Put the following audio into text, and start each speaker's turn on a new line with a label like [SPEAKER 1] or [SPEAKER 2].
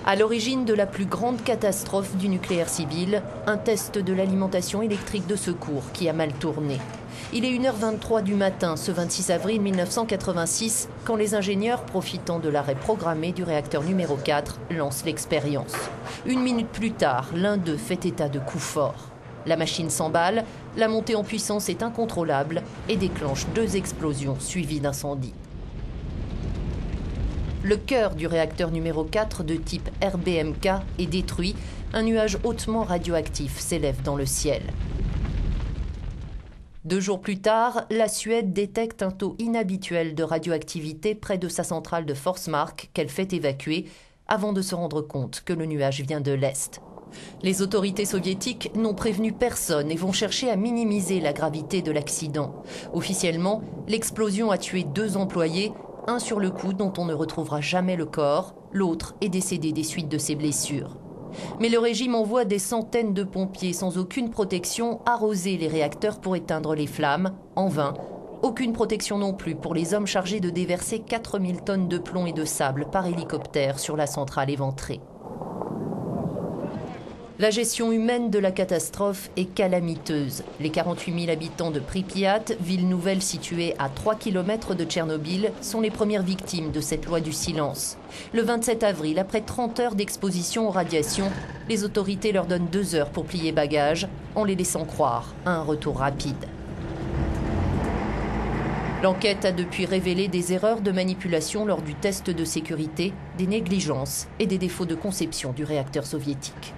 [SPEAKER 1] À l'origine de la plus grande catastrophe du nucléaire civil, un test de l'alimentation électrique de secours qui a mal tourné. Il est 1h23 du matin, ce 26 avril 1986, quand les ingénieurs, profitant de l'arrêt programmé du réacteur numéro 4, lancent l'expérience. Une minute plus tard, l'un d'eux fait état de coup fort. La machine s'emballe, la montée en puissance est incontrôlable et déclenche 2 explosions suivies d'incendies. Le cœur du réacteur numéro 4 de type RBMK est détruit. Un nuage hautement radioactif s'élève dans le ciel. 2 jours plus tard, la Suède détecte un taux inhabituel de radioactivité près de sa centrale de Forsmark qu'elle fait évacuer avant de se rendre compte que le nuage vient de l'Est. Les autorités soviétiques n'ont prévenu personne et vont chercher à minimiser la gravité de l'accident. Officiellement, l'explosion a tué 2 employés, un sur le coup dont on ne retrouvera jamais le corps, l'autre est décédé des suites de ses blessures. Mais le régime envoie des centaines de pompiers sans aucune protection arroser les réacteurs pour éteindre les flammes, en vain. Aucune protection non plus pour les hommes chargés de déverser 4000 tonnes de plomb et de sable par hélicoptère sur la centrale éventrée. La gestion humaine de la catastrophe est calamiteuse. Les 48 000 habitants de Pripyat, ville nouvelle située à 3 km de Tchernobyl, sont les premières victimes de cette loi du silence. Le 27 avril, après 30 heures d'exposition aux radiations, les autorités leur donnent 2 heures pour plier bagages, en les laissant croire à un retour rapide. L'enquête a depuis révélé des erreurs de manipulation lors du test de sécurité, des négligences et des défauts de conception du réacteur soviétique.